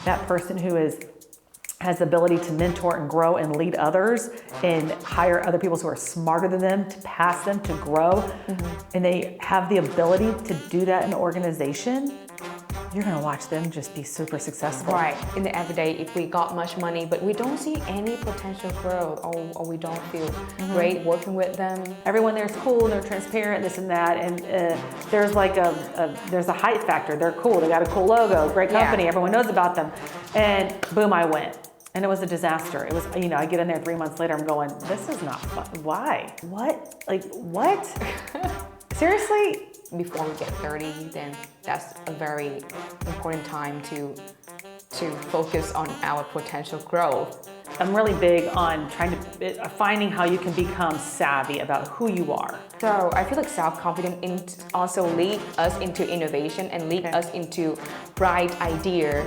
that person who has the ability to mentor and grow and lead others and hire other people who are smarter than them to pass them to grow, and they have the ability to do that in an organization, you're gonna watch them just be super successful. Right. In the everyday, if we got much money, but we don't see any potential growth, or we don't feel great working with them. Everyone there's cool, they're transparent, this and that, and there's like there's a hype factor. They're cool, they got a cool logo, great company, everyone knows about them. And boom, I went. And it was a disaster. It was, I get in there 3 months later, I'm going, this is not fun. Why? What? Like, what? Seriously? Before we get 30, then that's a very important time to focus on our potential growth. I'm really big on finding how you can become savvy about who you are. So I feel like self-confidence also lead us into innovation and lead us into bright idea.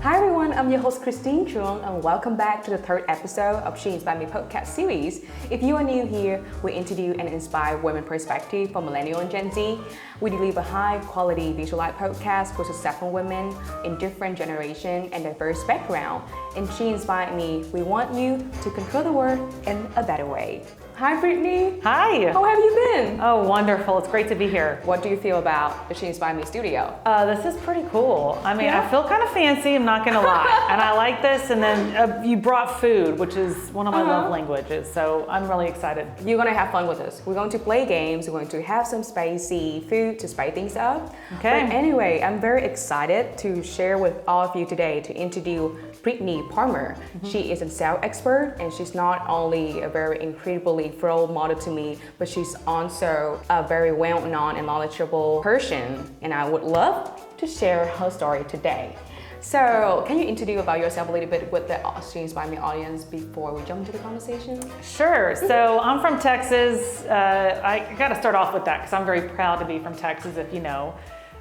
Hi everyone, I'm your host Christine Chung, and welcome back to the third episode of She Inspired Me podcast series. If you are new here, we interview and inspire women perspective from Millennial and Gen Z. We deliver high quality visualized podcasts for successful women in different generations and diverse backgrounds. In She Inspired Me, we want you to control the world in a better way. Hi Britney. Hi. How have you been? Oh, wonderful. It's great to be here. What do you feel about the She Inspired Me studio? This is pretty cool. I mean, I feel kind of fancy, I'm not gonna lie. And I like this, and then you brought food, which is one of my love languages, so I'm really excited. You're gonna have fun with us. We're going to play games, we're going to have some spicy food to spice things up. Okay. But anyway, I'm very excited to share with all of you today to introduce Britney Palmer. She is a sales expert, and she's not only a very incredibly role model to me, but she's also a very well-known and knowledgeable person, and I would love to share her story today. So, can you introduce about yourself a little bit with the She Inspired Me audience before we jump into the conversation? Sure. So I'm from Texas. I got to start off with that because I'm very proud to be from Texas, if you know.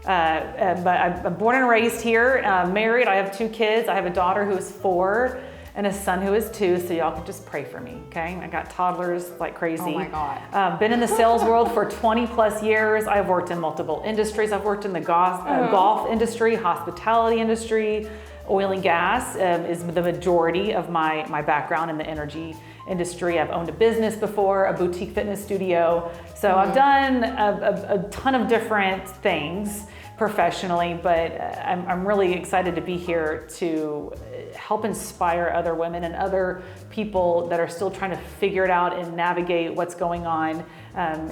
But I'm born and raised here, married. I have 2 kids. I have a daughter who is 4 and a son who is 2, so y'all can just pray for me, okay? I got toddlers like crazy. Oh my God. Been in the sales world for 20 plus years. I've worked in multiple industries. I've worked in the golf industry, hospitality industry, oil and gas is the majority of my background in the energy industry. I've owned a business before, a boutique fitness studio. So I've done a ton of different things professionally, but I'm really excited to be here to help inspire other women and other people that are still trying to figure it out and navigate what's going on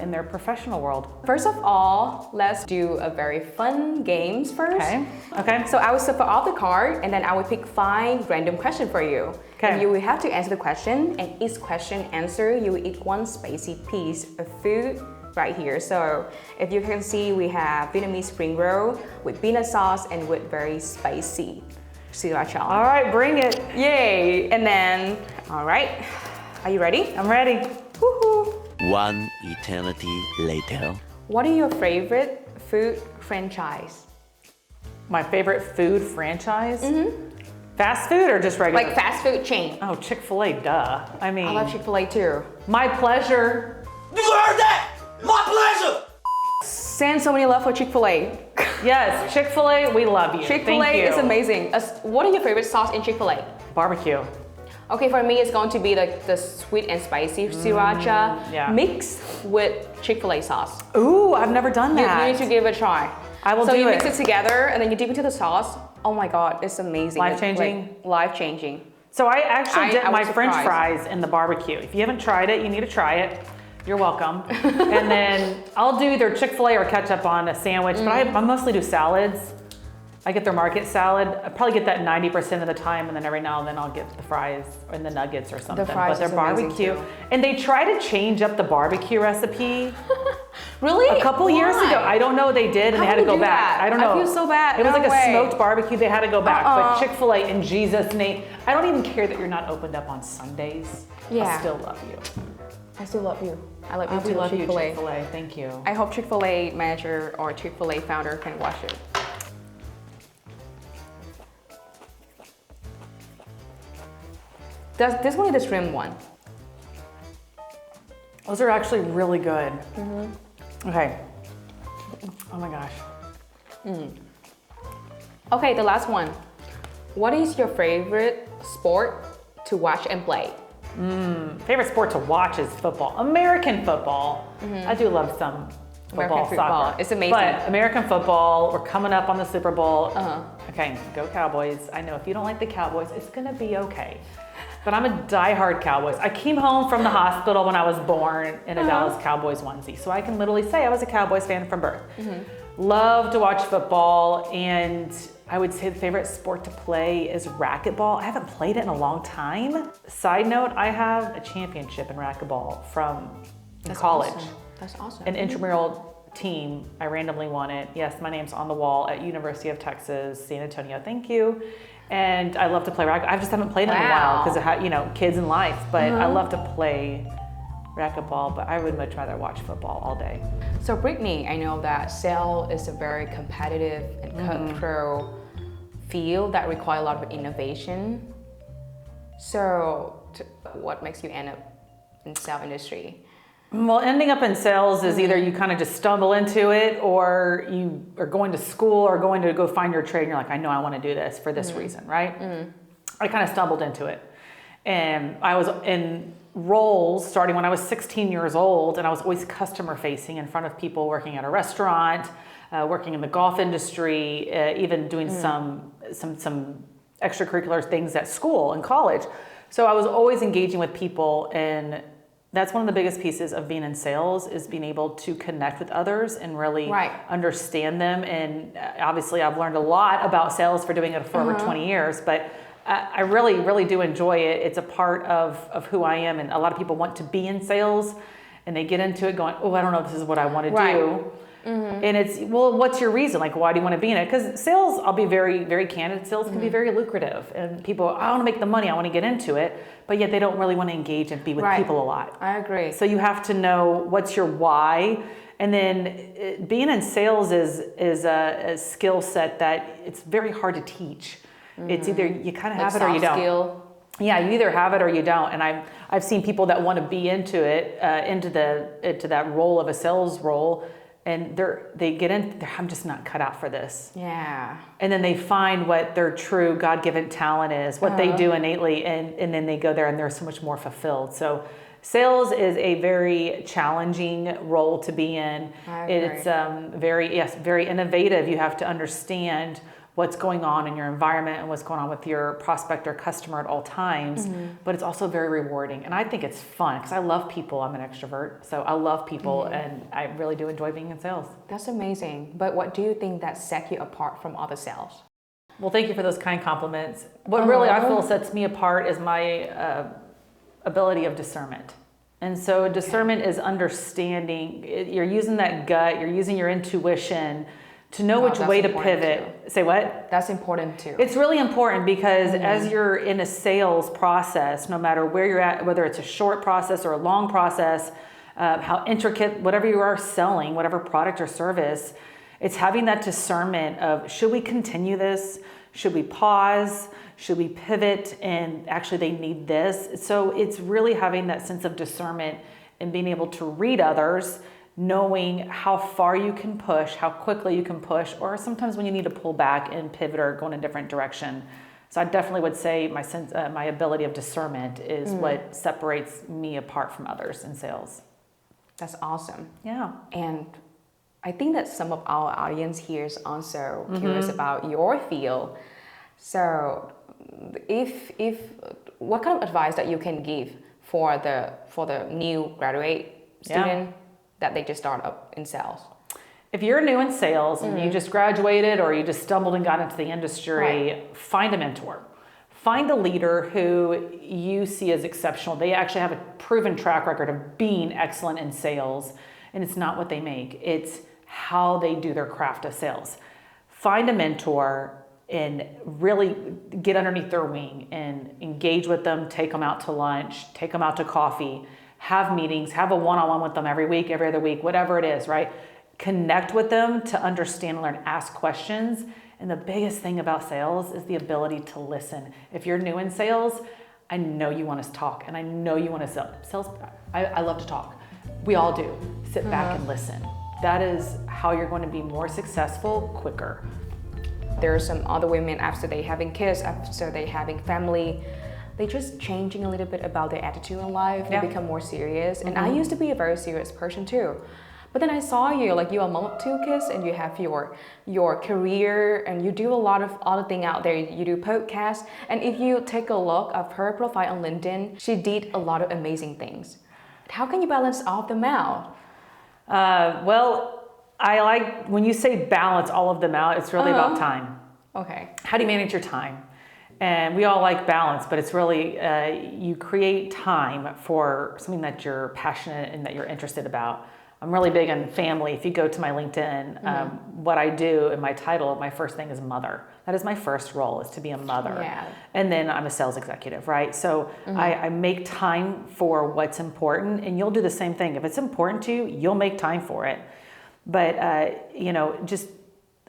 in their professional world. First of all, let's do a very fun games first. Okay. So I will shuffle off the card, and then I will pick 5 random questions for you. Okay. And you will have to answer the question, and each question answer, you will eat 1 spicy piece of food right here. So if you can see, we have Vietnamese spring roll with peanut sauce and with very spicy sriracha. All right, bring it. Yay! And then, all right, are you ready? I'm ready. Woohoo! 1 eternity later. What are your favorite food franchise? My favorite food franchise? Fast food or just regular? Like fast food chain. Oh, Chick-fil-A, duh. I mean, I love Chick-fil-A too. my pleasure. You heard that? My pleasure! Send so many love for Chick-fil-A. Yes, Chick-fil-A, we love you. Chick-fil-A Thank you. is amazing. What are your favorite sauce in Chick-fil-A? Barbecue. Okay, for me, it's going to be like the sweet and spicy sriracha mixed with Chick-fil-A sauce. Ooh, I've never done You that. need to give it a try. I will so do you it. mix it together and then you dip into the sauce. Oh my God, it's amazing. Life-changing? It's like life-changing. So I actually dip I my was French surprised. fries in the barbecue. If you haven't tried it, you need to try it. You're welcome. And then I'll do either Chick-fil-A or ketchup on a sandwich, but I mostly do salads. I get their market salad. I probably get that 90% of the time, and then every now and then I'll get the fries and the nuggets or something. fries but their is amazing barbecue. too. And they try to change up the barbecue recipe. Really? A couple years ago, I don't know, they did, and they had to go back. I don't know. I feel so bad. It was No like way. a smoked barbecue. They had to go back. But Chick-fil-A, in Jesus' name, I don't even care that you're not opened up on Sundays. Yeah. I still love you. I still love you. I love you We too, love you, Chick-fil-A. Chick-fil-A. Thank you. I hope Chick-fil-A manager or Chick-fil-A founder can watch it. This one is the shrimp one. Those are actually really good. Okay. Oh my gosh. Okay, the last one. What is your favorite sport to watch and play? Favorite sport to watch is football. American football. I do love some football, soccer. It's amazing. But American football, we're coming up on the Super Bowl. Okay, go Cowboys. I know if you don't like the Cowboys, it's gonna be okay. But I'm a diehard Cowboys. I came home from the hospital when I was born in a Dallas Cowboys onesie. So I can literally say I was a Cowboys fan from birth. Love to watch football, and I would say the favorite sport to play is racquetball. I haven't played it in a long time. Side note, I have a championship in racquetball from college. Awesome. That's awesome. An intramural team, I randomly won it. Yes, my name's on the wall at University of Texas, San Antonio, thank you. And I love to play racquetball. I just haven't played it in a while because of kids and life, but I love to play racquetball, but I would much rather watch football all day. So Britney, I know that sales is a very competitive and cutthroat field that require a lot of innovation. So what makes you end up in sales industry? Well, ending up in sales is either you kind of just stumble into it, or you are going to school or going to go find your trade and you're like, I know I want to do this for this reason, right? I kind of stumbled into it. And I was in roles starting when I was 16 years old, and I was always customer facing in front of people, working at a restaurant, working in the golf industry, even doing some extracurricular things at school and college. So I was always engaging with people, and that's one of the biggest pieces of being in sales, is being able to connect with others and really understand them. And obviously I've learned a lot about sales for doing it for over 20 years, but I really, really do enjoy it. It's a part of who I am. And a lot of people want to be in sales, and they get into it going, oh, I don't know if this is what I want to do. And it's, well, what's your reason? Like, why do you want to be in it? Because sales, I'll be very, very candid, sales can be very lucrative. And people, I want to make the money, I want to get into it. But yet they don't really want to engage and be with people a lot. I agree. So you have to know what's your why. And then being in sales is a skill set that it's very hard to teach. It's either you kind of have it or you don't. Skill. Yeah, you either have it or you don't. And I've seen people that want to be into it, into that role of a sales role, and they get in. I'm just not cut out for this. Yeah. And then they find what their true God-given talent is, what they do innately, and then they go there and they're so much more fulfilled. So sales is a very challenging role to be in. I agree. It's very innovative. You have to understand what's going on in your environment and what's going on with your prospect or customer at all times, but it's also very rewarding. And I think it's fun because I love people. I'm an extrovert, so I love people, and I really do enjoy being in sales. That's amazing. But what do you think that sets you apart from other sales? Well, thank you for those kind compliments. What really I feel sets me apart is my ability of discernment. And so discernment is understanding. You're using that gut, you're using your intuition to know which way to pivot. Say what? That's important too. It's really important because as you're in a sales process, no matter where you're at, whether it's a short process or a long process, how intricate, whatever you are selling, whatever product or service, it's having that discernment of, should we continue this? Should we pause? Should we pivot? And actually they need this. So it's really having that sense of discernment and being able to read others, knowing how far you can push, how quickly you can push, or sometimes when you need to pull back and pivot or go in a different direction. So I definitely would say my ability of discernment is what separates me apart from others in sales. That's awesome. Yeah. And I think that some of our audience here is also curious about your field. So if what kind of advice that you can give for the new graduate student that they just start up in sales? If you're new in sales and you just graduated or you just stumbled and got into the industry, find a mentor. Find a leader who you see as exceptional. They actually have a proven track record of being excellent in sales, and it's not what they make, it's how they do their craft of sales. Find a mentor and really get underneath their wing and engage with them, take them out to lunch, take them out to coffee, have meetings, have a one-on-one with them every week, every other week, whatever it is, right? Connect with them to understand, learn, ask questions. And the biggest thing about sales is the ability to listen. If you're new in sales, I know you want to talk and I know you want to sell. Sales, I love to talk. We all do. Sit back and listen. That is how you're going to be more successful quicker. there are some other women after they having kids, after they having family, they just changing a little bit about their attitude in life. They become more serious. And I used to be a very serious person too. But then I saw you, like you're a mom of 2 kids and you have your career and you do a lot of other things out there. You do podcasts. And if you take a look at her profile on LinkedIn, she did a lot of amazing things. How can you balance all of them out? Well, I like when you say balance all of them out, it's really about time. Okay. How do you manage your time? And we all like balance, but it's really, you create time for something that you're passionate and that you're interested about. I'm really big on family. If you go to my LinkedIn, what I do in my title, my first thing is mother. That is my first role, is to be a mother. Yeah. And then I'm a sales executive, right? So I make time for what's important, and you'll do the same thing. If it's important to you, you'll make time for it. But,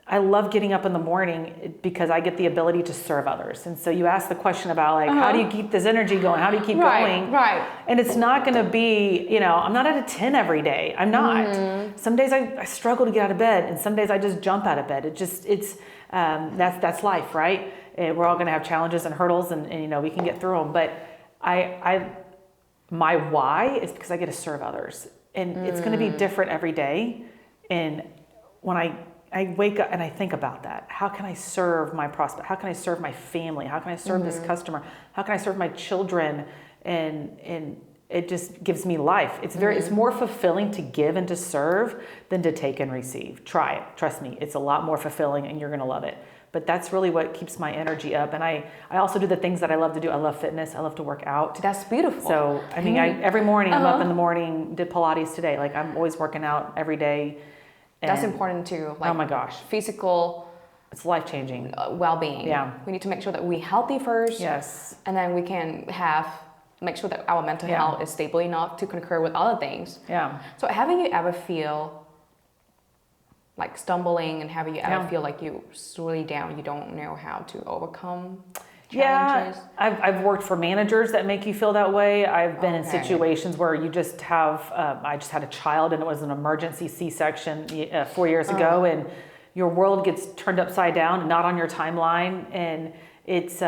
I love getting up in the morning because I get the ability to serve others. And so you asked the question about like, how do you keep this energy going? How do you keep going? Right. And it's not going to be, I'm not at a 10 every day. I'm not. Some days I struggle to get out of bed, and some days I just jump out of bed. That's life, right? We're all going to have challenges and hurdles, and we can get through them. But my why is because I get to serve others, and it's going to be different every day. And when I wake up and I think about that. How can I serve my prospect? How can I serve my family? How can I serve this customer? How can I serve my children? And it just gives me life. It's more fulfilling to give and to serve than to take and receive. Try it. Trust me. It's a lot more fulfilling and you're going to love it. But that's really what keeps my energy up. And I also do the things that I love to do. I love fitness. I love to work out. That's beautiful. So, every morning I'm up in the morning, did Pilates today. Like I'm always working out every day. That's important too. Like, oh my gosh. Physical. It's life-changing. Well-being. Yeah. We need to make sure that we're healthy first. Yes. And then we can make sure that our mental health is stable enough to concur with other things. Yeah. So haven't you ever feel like stumbling, and haven't you ever feel like you're really down, you don't know how to overcome challenges? Yeah, I've worked for managers that make you feel that way. I've been in situations where you just have, I just had a child and it was an emergency C-section 4 years ago, and your world gets turned upside down and not on your timeline. And it's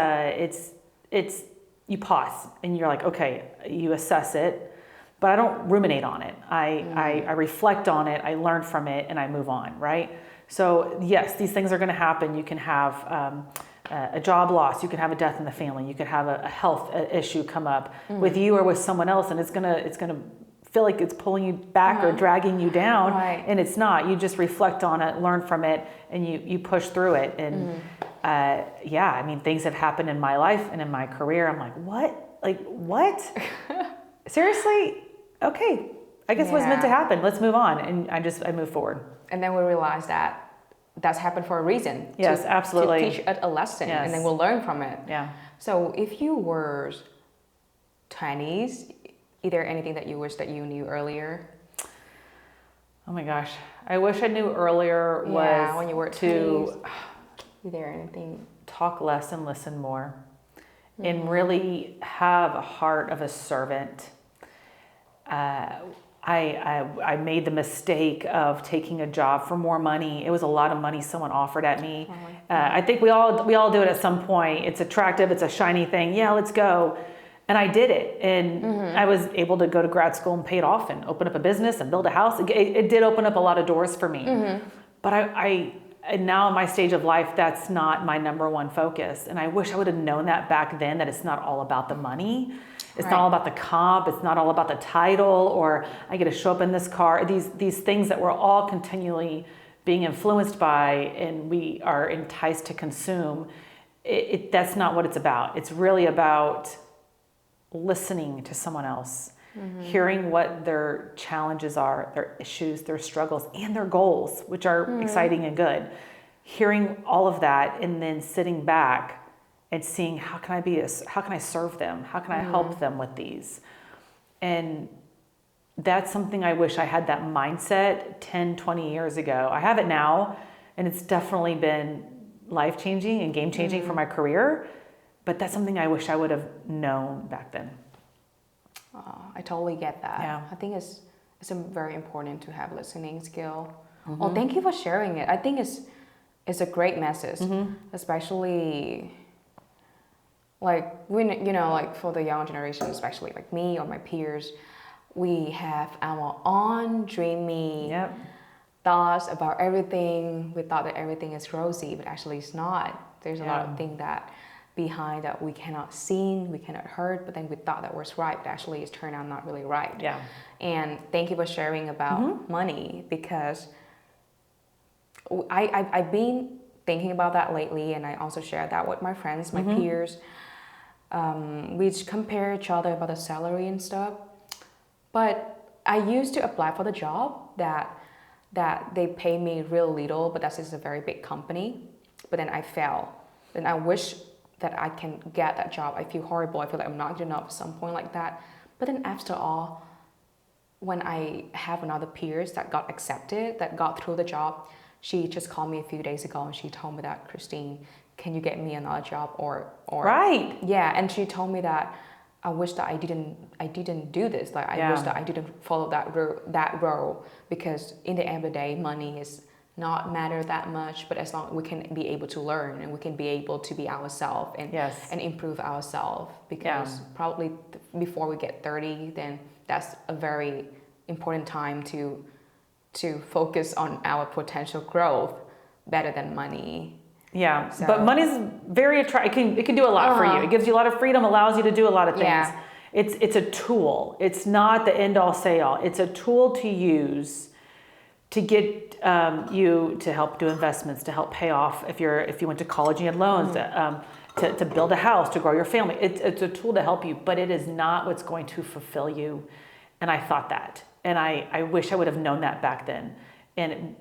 you pause and you're like, okay, you assess it, but I don't ruminate on it. I reflect on it, I learn from it, and I move on, right? So yes, these things are gonna happen. You can have a job loss, you could have a death in the family, you could have a health issue come up with you or with someone else, and it's gonna feel like it's pulling you back or dragging you down, and it's not. You just reflect on it, learn from it, and you push through it. And things have happened in my life and in my career. I'm like, what? Seriously? Okay, I guess what's meant to happen. Let's move on, and I move forward. And then we realize that that's happened for a reason. Yes, absolutely. To teach a lesson, and then we'll learn from it. Yeah. So if you were 20s, is there anything that you wish that you knew earlier? Oh my gosh. I wish I knew earlier was when you were to is there anything? Talk less and listen more, and really have a heart of a servant. I made the mistake of taking a job for more money. It was a lot of money someone offered at me. I think we all do it at some point. It's attractive. It's a shiny thing. Yeah, let's go. And I did it. And I was able to go to grad school and pay it off and open up a business and build a house. It did open up a lot of doors for me. But and now in my stage of life, that's not my number one focus. And I wish I would have known that back then, that it's not all about the money. It's not all about the comp. It's not all about the title, or I get to show up in this car. These things that we're all continually being influenced by and we are enticed to consume. That's not what it's about. It's really about listening to someone else, hearing what their challenges are, their issues, their struggles, and their goals, which are exciting and good. Hearing all of that and then sitting back and seeing how can I serve them? How can I help them with these? And that's something I wish I had that mindset 10, 20 years ago. I have it now, and it's definitely been life-changing and game-changing for my career, but that's something I wish I would have known back then. I totally get that. Yeah. I think it's very important to have listening skill. Well, thank you for sharing it. I think it's a great message, especially like when, you know, like for the young generation, especially like me or my peers, we have our own dreamy thoughts about everything. We thought that everything is rosy, but actually it's not. There's a lot of things that behind that we cannot see, we cannot hear, but then we thought that was right, but actually it's turned out not really right. Yeah. And thank you for sharing about money, because I've been thinking about that lately, and I also share that with my friends, my peers. We compare each other about the salary and stuff. But I used to apply for the job that they pay me real little, but that's just a very big company. But then I fail. Then I wish that I can get that job. I feel horrible. I feel like I'm not good enough at some point like that. But then after all, when I have another peers that got accepted, that got through the job, she just called me a few days ago and she told me that, Christine, can you get me another job or Right. Yeah, and she told me that I wish that I didn't do this. Like I wish that I didn't follow that role, because in the end of the day, money is not matter that much, but as long as we can be able to learn and we can be able to be ourselves and improve ourselves, because probably before we get 30, then that's a very important time to focus on our potential growth better than money. Yeah, So. but money's very attractive. It can do a lot for you. It gives you a lot of freedom, allows you to do a lot of things. Yeah. It's a tool. It's not the end all say all. It's a tool to use to get you to help do investments, to help pay off if you went to college and you had loans, to build a house, to grow your family. It's a tool to help you, but it is not what's going to fulfill you. And I thought that, and I wish I would have known that back then. And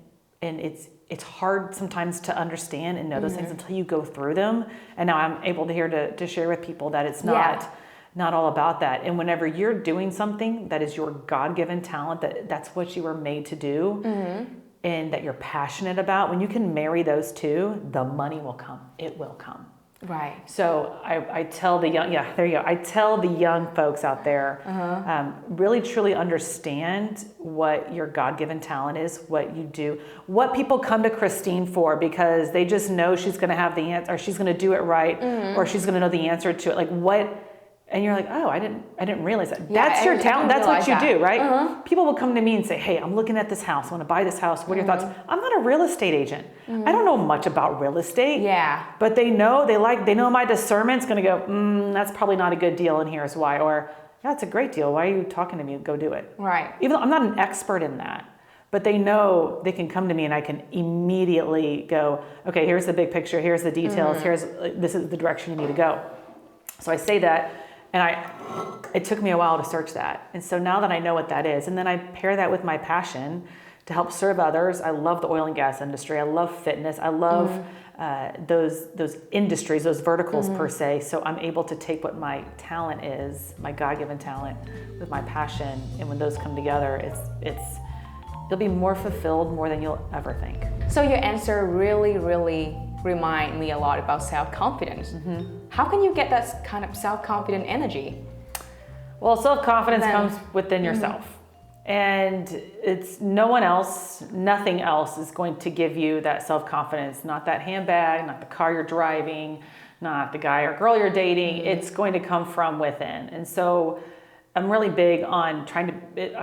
it's hard sometimes to understand and know those things until you go through them. And now I'm able to share with people that it's not all about that. And whenever you're doing something that is your God-given talent, that's what you were made to do, and that you're passionate about, when you can marry those two, the money will come. It will come. Right. So I tell the young, there you go. I tell the young folks out there, really truly understand what your God-given talent is, what you do, what people come to Christine for, because they just know she's going to have the answer, or she's going to do it right, or she's going to know the answer to it. Like what? And you're like, oh, I didn't realize that. Yeah, that's your talent. That's what you do, right? People will come to me and say, hey, I'm looking at this house. I want to buy this house. What are your thoughts? I'm not a real estate agent. I don't know much about real estate. Yeah. But they know my discernment's going to go, that's probably not a good deal, and here's why. Or, yeah, it's a great deal. Why are you talking to me? Go do it. Right. Even though I'm not an expert in that. But they know they can come to me and I can immediately go, okay, here's the big picture. Here's the details. This is the direction you need to go. So I say that. And it took me a while to search that. And so now that I know what that is, and then I pair that with my passion to help serve others. I love the oil and gas industry. I love fitness. I love those industries, those verticals per se. So I'm able to take what my talent is, my God-given talent, with my passion. And when those come together, you'll be more fulfilled more than you'll ever think. So your answer really, really remind me a lot about self-confidence. How can you get that kind of self-confident energy? Well, self-confidence comes within yourself. And it's no one else, nothing else is going to give you that self-confidence. Not that handbag, not the car you're driving, not the guy or girl you're dating. It's going to come from within. And so I'm really big on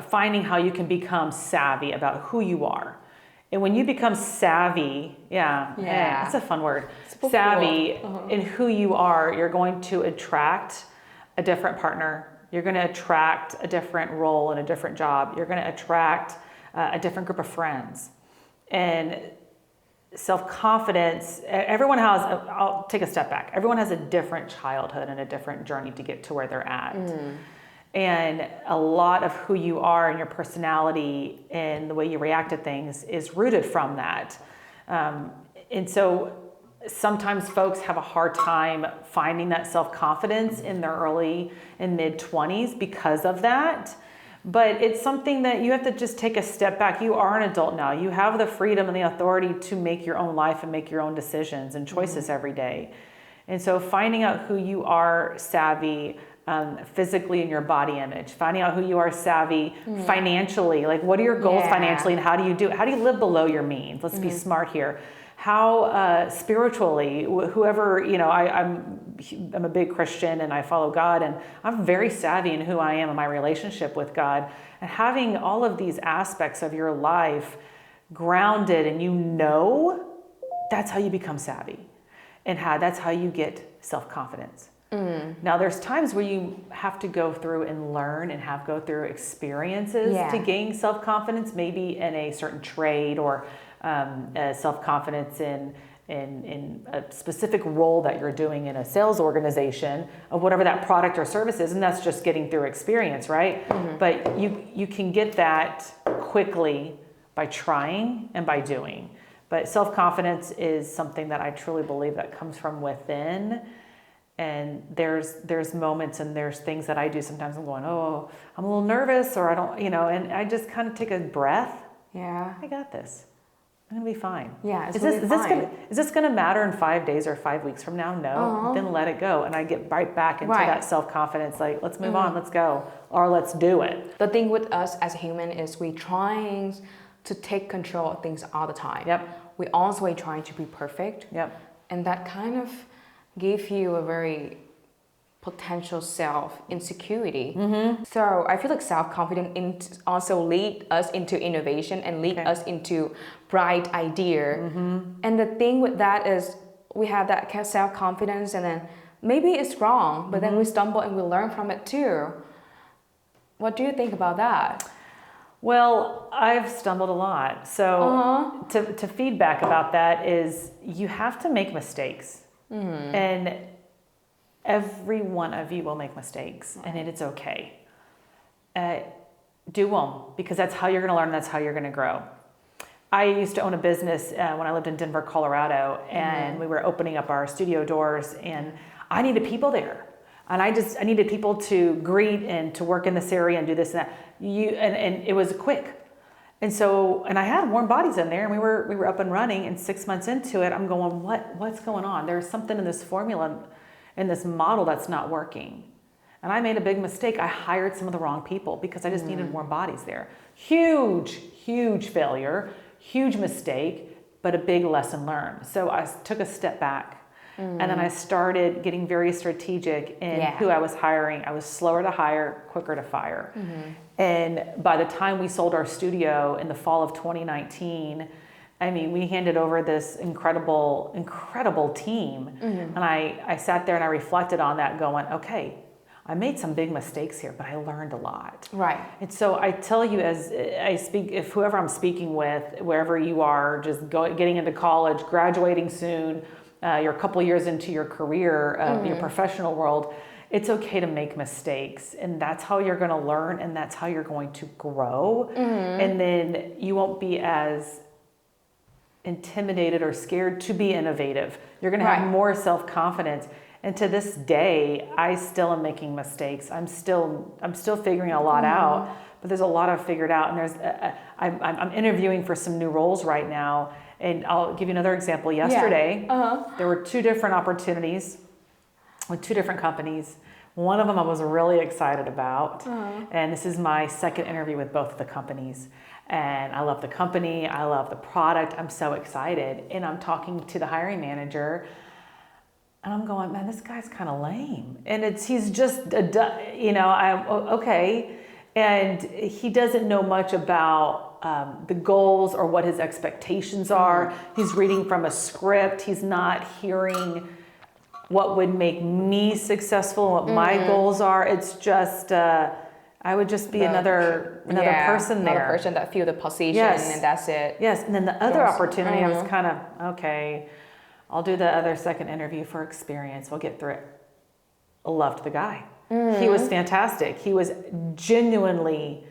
finding how you can become savvy about who you are. And when you become savvy, that's a fun word, savvy in who you are, you're going to attract a different partner. You're going to attract a different role and a different job. You're going to attract a different group of friends. And self-confidence, everyone has, I'll take a step back. Everyone has a different childhood and a different journey to get to where they're at. And a lot of who you are and your personality and the way you react to things is rooted from that. And so sometimes folks have a hard time finding that self-confidence in their early and mid-20s because of that. But it's something that you have to just take a step back. You are an adult now. You have the freedom and the authority to make your own life and make your own decisions and choices every day. And so finding out who you are savvy, physically in your body image, finding out who you are savvy financially, like what are your goals financially and how do you do it? How do you live below your means? Let's be smart here. How spiritually, whoever, I'm a big Christian and I follow God, and I'm very savvy in who I am in my relationship with God. And having all of these aspects of your life grounded, and that's how you become savvy, and that's how you get self-confidence. Now, there's times where you have to go through and learn and go through experiences to gain self-confidence, maybe in a certain trade, or self-confidence in a specific role that you're doing in a sales organization of whatever that product or service is, and that's just getting through experience, right? But you can get that quickly by trying and by doing. But self-confidence is something that I truly believe that comes from within. And there's moments and there's things that I do sometimes. I'm going, oh, I'm a little nervous, or I don't, and I just kind of take a breath. Yeah. I got this. I'm gonna be fine. Yeah, it's fine. Is this gonna matter in 5 days or 5 weeks from now? No. Then let it go, and I get right back into that self-confidence. Like, let's move on, let's go, or let's do it. The thing with us as a human is we trying to take control of things all the time. Yep. We always trying to be perfect. Yep. And that kind of give you a very potential self-insecurity. So I feel like self-confidence also lead us into innovation and lead us into bright idea. And the thing with that is we have that self-confidence, and then maybe it's wrong, but then we stumble and we learn from it too. What do you think about that? Well, I've stumbled a lot. So to feedback about that is you have to make mistakes. And every one of you will make mistakes, and it's okay. Do them, because that's how you're going to learn. That's how you're going to grow. I used to own a business when I lived in Denver, Colorado, and we were opening up our studio doors, and I needed people there. And I needed people to greet and to work in this area and do this and that. And it was quick. And I had warm bodies in there, and we were up and running, and 6 months into it, I'm going, what's going on? There's something in this formula, in this model, that's not working. And I made a big mistake. I hired some of the wrong people because I just needed warm bodies there. Huge failure, huge mistake, but a big lesson learned. So I took a step back. And then I started getting very strategic in who I was hiring. I was slower to hire, quicker to fire. And by the time we sold our studio in the fall of 2019, I mean, we handed over this incredible team. And I sat there and I reflected on that, going, okay, I made some big mistakes here, but I learned a lot. Right. And so I tell you, as I speak, if whoever I'm speaking with, wherever you are, just getting into college, graduating soon, you're a couple years into your career, your professional world, it's okay to make mistakes, and that's how you're going to learn, and that's how you're going to grow. And then you won't be as intimidated or scared to be innovative. You're going to have more self-confidence. And to this day, I still am making mistakes. I'm still figuring a lot out, but there's a lot I've figured out. And I'm interviewing for some new roles right now. And I'll give you another example. Yesterday, there were 2 different opportunities with 2 different companies. One of them I was really excited about. And this is my second interview with both of the companies. And I love the company. I love the product. I'm so excited. And I'm talking to the hiring manager. And I'm going, man, this guy's kind of lame. And he's just, I'm okay. And he doesn't know much about the goals or what his expectations are. He's reading from a script. He's not hearing what would make me successful, what my goals are. It's just, I would just be another person there. Another person that feel the position, and that's it. Yes, and then the other opportunity, I was kind of, okay, I'll do the other second interview for experience. We'll get through it. I loved the guy. He was fantastic. He was genuinely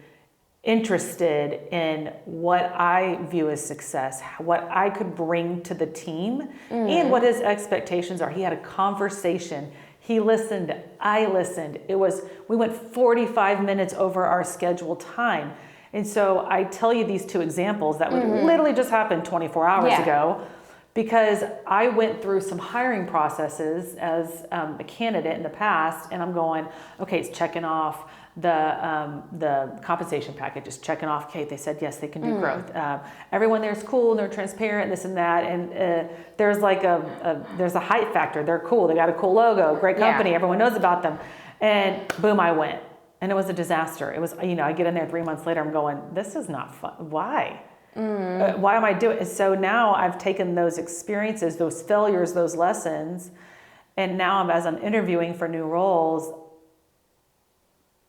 interested in what I view as success, what I could bring to the team, and what his expectations are. He had a conversation. He listened. I listened. We went 45 minutes over our scheduled time. And so I tell you these 2 examples that would literally just happen 24 hours ago, because I went through some hiring processes as a candidate in the past, and I'm going, okay, it's checking off the compensation package is checking off. Okay, they said yes, they can do growth. Everyone there's cool and they're transparent, this and that. And there's like there's a hype factor. They're cool. They got a cool logo, great company. Everyone knows about them. And boom, I went, and it was a disaster. It was, I get in there 3 months later. I'm going, this is not fun. Why? Why am I doing it? So now I've taken those experiences, those failures, those lessons, and now as I'm interviewing for new roles,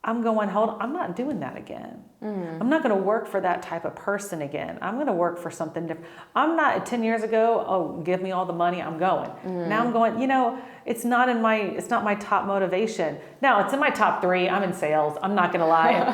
I'm going, hold on, I'm not doing that again. I'm not going to work for that type of person again. I'm going to work for something different. I'm not 10 years ago, oh, give me all the money, I'm going. Now I'm going, it's not my top motivation. Now it's in my top 3. I'm in sales. I'm not going to lie.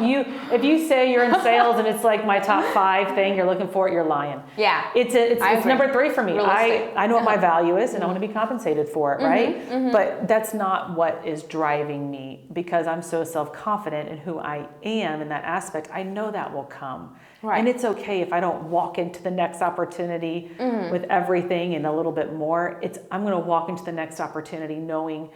If you say you're in sales and it's like my top 5 thing you're looking for, you're lying. Yeah. It's number 3 for me. I know what my value is and I want to be compensated for it, right? But that's not what is driving me, because I'm so self-confident in who I am in that aspect. I know that will come. Right. And it's okay if I don't walk into the next opportunity with everything and a little bit more. I'm going to walk into the next opportunity knowing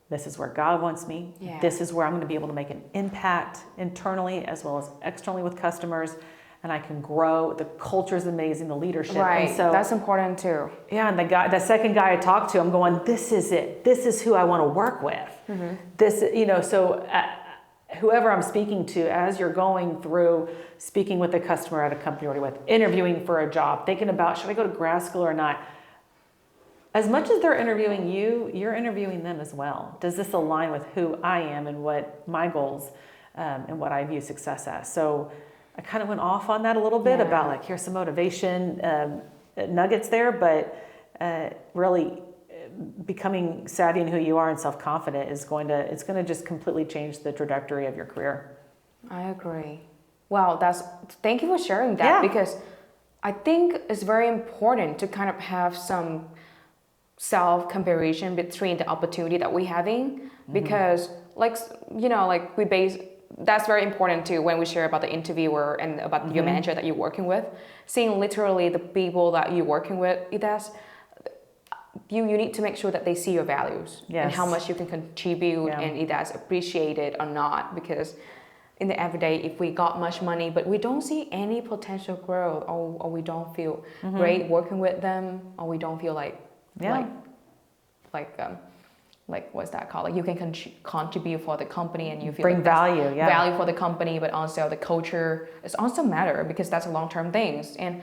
this is where God wants me. Yeah. This is where I'm going to be able to make an impact internally as well as externally with customers. And I can grow. The culture is amazing. The leadership. Right. And so that's important too. Yeah. And the second guy I talked to, I'm going, this is it. This is who I want to work with. This, whoever I'm speaking to, as you're going through speaking with a customer at a company you're already with, interviewing for a job, thinking about, should I go to grad school or not? As much as they're interviewing you, you're interviewing them as well. Does this align with who I am and what my goals and what I view success as? So I kind of went off on that a little bit about like, here's some motivation nuggets there, but really becoming savvy in who you are and self-confident it's going to just completely change the trajectory of your career. I agree. Wow, thank you for sharing that, because I think it's very important to kind of have some self-comparison between the opportunity that we're having, because that's very important too when we share about the interviewer and about your manager that you're working with, seeing literally the people that you're working with, you need to make sure that they see your values and how much you can contribute and it is appreciated or not, because in the everyday, if we got much money but we don't see any potential growth, or we don't feel great working with them, or we don't feel like what's that called? Like you can contribute for the company and you feel bring value for the company, but also the culture is also matter, because that's a long-term things. And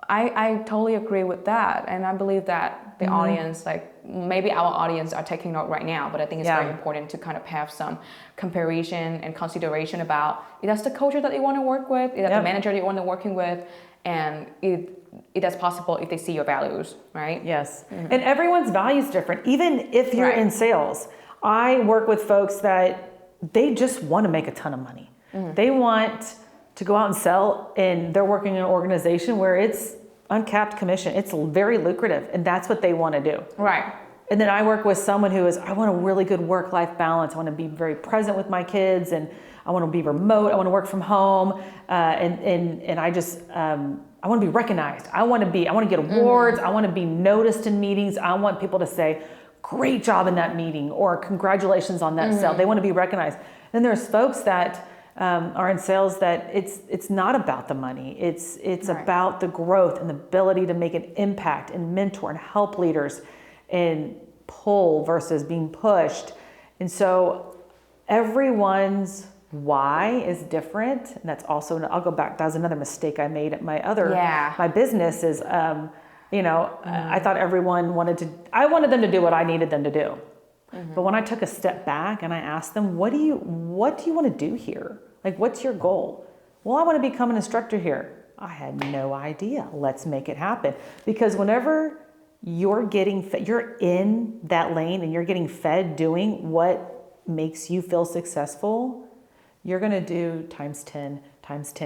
I totally agree with that, and I believe that the audience, like maybe our audience are taking note right now, but I think it's very important to kind of have some comparison and consideration about if that's the culture that they want to work with, if that's the manager they want to working with, and it is possible if they see your values, right? Yes. And everyone's value is different. Even if you're in sales, I work with folks that they just want to make a ton of money. They want to go out and sell, and they're working in an organization where it's uncapped commission. It's very lucrative, and that's what they want to do. Right. And then I work with someone I want a really good work-life balance. I want to be very present with my kids, and I want to be remote. I want to work from home, and I just I want to be recognized. I want to get awards. I want to be noticed in meetings. I want people to say, "Great job in that meeting," or "Congratulations on that sale." They want to be recognized. Then there's folks that are in sales that it's not about the money. It's about the growth and the ability to make an impact and mentor and help leaders and pull versus being pushed. And so everyone's why is different. And that's also, I'll go back, that was another mistake I made at my business is, I thought everyone I wanted them to do what I needed them to do. But when I took a step back and I asked them, what do you want to do here? Like, what's your goal? Well, I want to become an instructor here. I had no idea. Let's make it happen. Because whenever you're you're in that lane and you're getting fed doing what makes you feel successful, you're going to do times 10.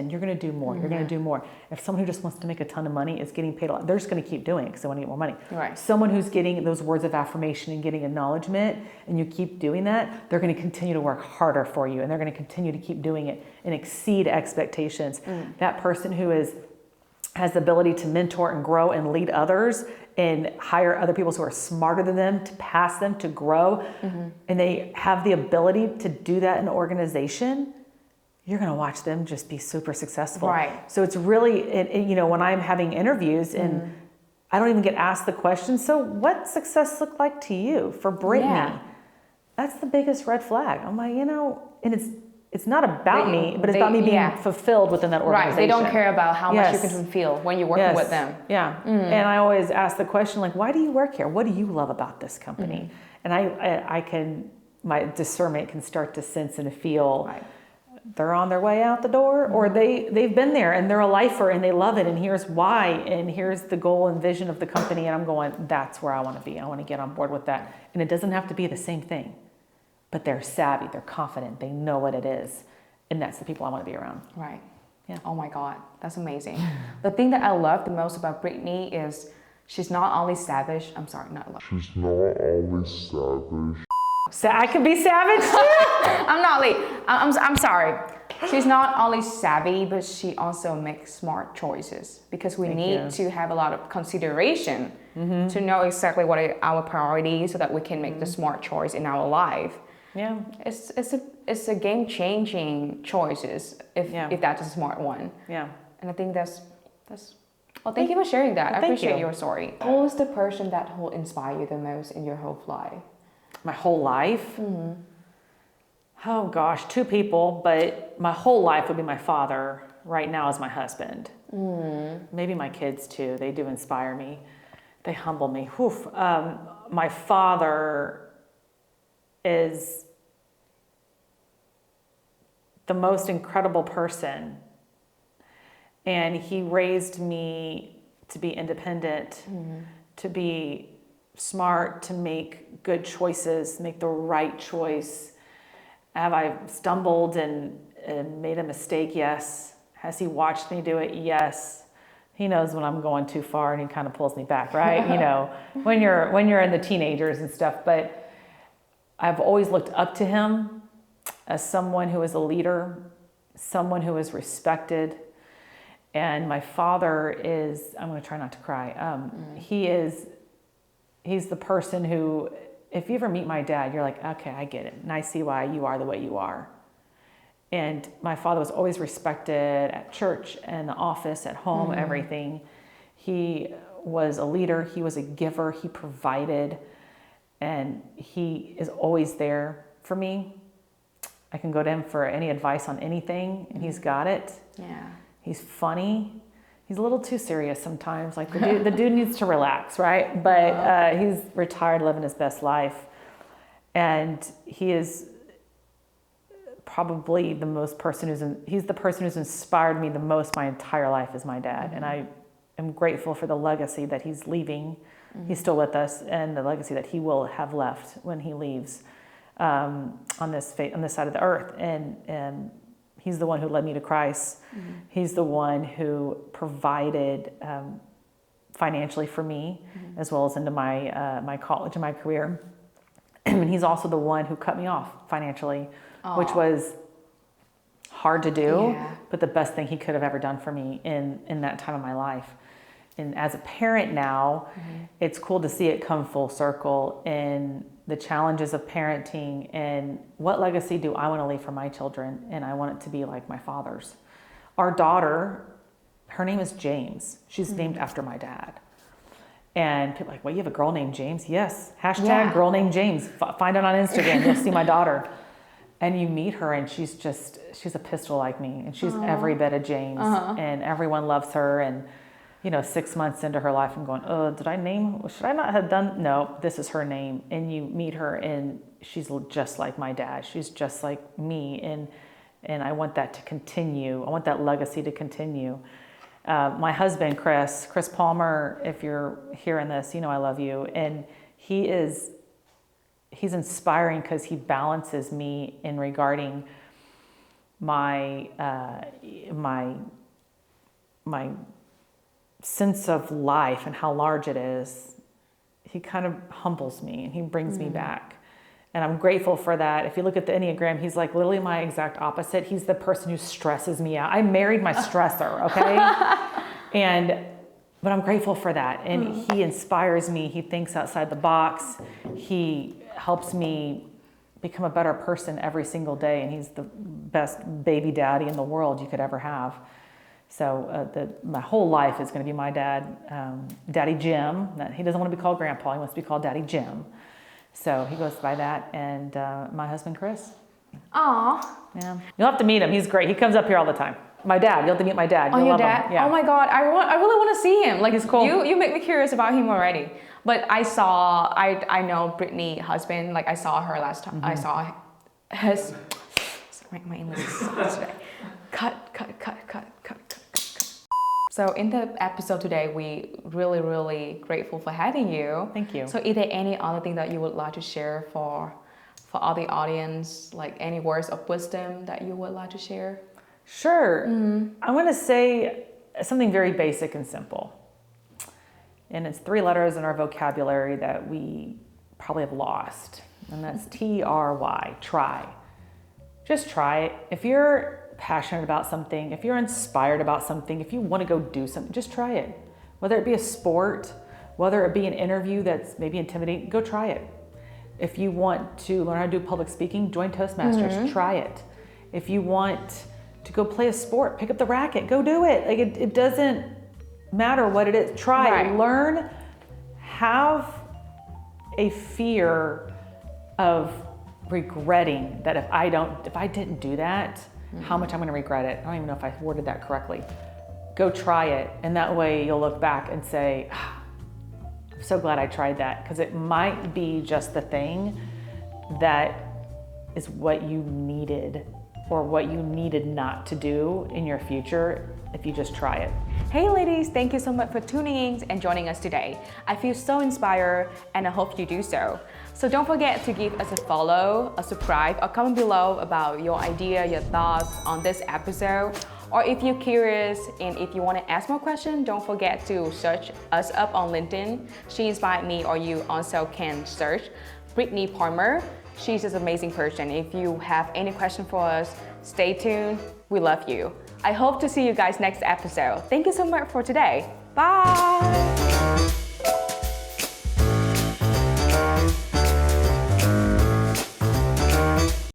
You're going to do more. You're going to do more. If someone who just wants to make a ton of money is getting paid a lot, they're just going to keep doing it because they want to get more money. Right. Someone who's getting those words of affirmation and getting acknowledgement, and you keep doing that, they're going to continue to work harder for you, and they're going to continue to keep doing it and exceed expectations. That person who has the ability to mentor and grow and lead others and hire other people who are smarter than them to pass them, to grow, and they have the ability to do that in an organization, you're going to watch them just be super successful. Right. So it's really, when I'm having interviews and I don't even get asked the question, so what success look like to you for Britney? Yeah. That's the biggest red flag. I'm like, and it's not about me, but it's about me being fulfilled within that organization. Right, they don't care about how much you can feel when you're working with them. Yeah, and I always ask the question, like, why do you work here? What do you love about this company? And my discernment can start to sense and feel they're on their way out the door, or they've been there and they're a lifer and they love it, and here's why, and here's the goal and vision of the company, and I'm going, that's where I want to be. I want to get on board with that. And it doesn't have to be the same thing, but they're savvy, they're confident, they know what it is, and that's the people I want to be around. Right. Yeah. Oh my God, that's amazing. The thing that I love the most about Britney is she's not only savage. I'm sorry, not love. She's not only savage. So I can be savage too. I'm sorry. She's not only savvy, but she also makes smart choices, because we need to have a lot of consideration to know exactly what are our priorities so that we can make the smart choice in our life. Yeah. It's a game-changing choices if that's a smart one. Yeah. And I think that's well, thank you for sharing that. I appreciate your story. Who is the person that will inspire you the most in your whole life? My whole life? Oh gosh, 2 people, but my whole life would be my father. Right now is my husband. Maybe my kids too. They do inspire me. They humble me. My father is the most incredible person, and he raised me to be independent, to be smart, to make good choices, make the right choice. Have I stumbled and made a mistake? Yes. Has he watched me do it? Yes. He knows when I'm going too far and he kind of pulls me back, right? When you're in the teenagers and stuff. But I've always looked up to him as someone who is a leader, someone who is respected. And my father is, I'm going to try not to cry. He's the person who, if you ever meet my dad, you're like, okay, I get it. And I see why you are the way you are. And my father was always respected at church and the office, at home, everything. He was a leader. He was a giver. He provided. And he is always there for me. I can go to him for any advice on anything, and he's got it. Yeah. He's funny. He's a little too serious sometimes. Like the dude needs to relax, right? But he's retired, living his best life. And he is probably the he's the person who's inspired me the most my entire life is my dad. And I am grateful for the legacy that he's leaving. He's still with us, and the legacy that he will have left when he leaves on this side of the earth. And he's the one who led me to Christ. He's the one who provided financially for me, as well as into my college and my career. And he's also the one who cut me off financially, which was hard to do, but the best thing he could have ever done for me in that time of my life. And as a parent now, it's cool to see it come full circle in the challenges of parenting and what legacy do I want to leave for my children, and I want it to be like my father's. Our daughter, her name is James. She's named after my dad. And people are like, well, you have a girl named James? Yes. Hashtag girl named James. Find it on Instagram. You'll see my daughter. And you meet her, and she's a pistol like me, and she's every bit of James, and everyone loves her. And 6 months into her life, I'm going, should I not have done? No, this is her name. And you meet her, and she's just like my dad. She's just like me. And I want that to continue. I want that legacy to continue. My husband, Chris Palmer, if you're hearing this, I love you. And he's inspiring because he balances me in regarding my sense of life and how large it is. He kind of humbles me and he brings me back. And I'm grateful for that. If you look at the Enneagram, he's like literally my exact opposite. He's the person who stresses me out. I married my stressor, okay? And but I'm grateful for that. And he inspires me. He thinks outside the box. He helps me become a better person every single day. And he's the best baby daddy in the world you could ever have. So my whole life is going to be my dad, Daddy Jim. He doesn't want to be called Grandpa. He wants to be called Daddy Jim. So he goes by that. And my husband, Chris. Aw. Yeah. You'll have to meet him. He's great. He comes up here all the time. My dad. You'll have to meet my dad. Oh, You'll your love dad? him. Yeah. Oh my God, I really want to see him. Like, He's cool. You make me curious about him already. But I know Britney's husband. Like, I saw her last time. I saw his. My English is so good today. Cut. So in the episode today, we really grateful for having you. Thank you. So is there any other thing that you would like to share for all the audience? Like any words of wisdom that you would like to share? Sure. I want to say something very basic and simple. And it's 3 letters in our vocabulary that we probably have lost. And that's TRY, try. Just try it. If you're passionate about something, if you're inspired about something, if you want to go do something, just try it. Whether it be a sport, whether it be an interview that's maybe intimidating, go try it. If you want to learn how to do public speaking, join Toastmasters, try it. If you want to go play a sport, pick up the racket, go do it. Like it doesn't matter what it is. Try, learn, have a fear of regretting that if I didn't do that, how much I'm gonna regret it. I don't even know if I worded that correctly. Go try it, and that way you'll look back and say, I'm so glad I tried that, because it might be just the thing that is what you needed or what you needed not to do in your future if you just try it. Hey ladies, thank you so much for tuning in and joining us today. I feel so inspired and I hope you do so. So don't forget to give us a follow, a subscribe, or comment below about your idea, your thoughts on this episode. Or if you're curious and if you want to ask more questions, don't forget to search us up on LinkedIn. She inspired me, or you also can search Britney Palmer. She's just an amazing person. If you have any question for us, stay tuned. We love you. I hope to see you guys next episode. Thank you so much for today. Bye.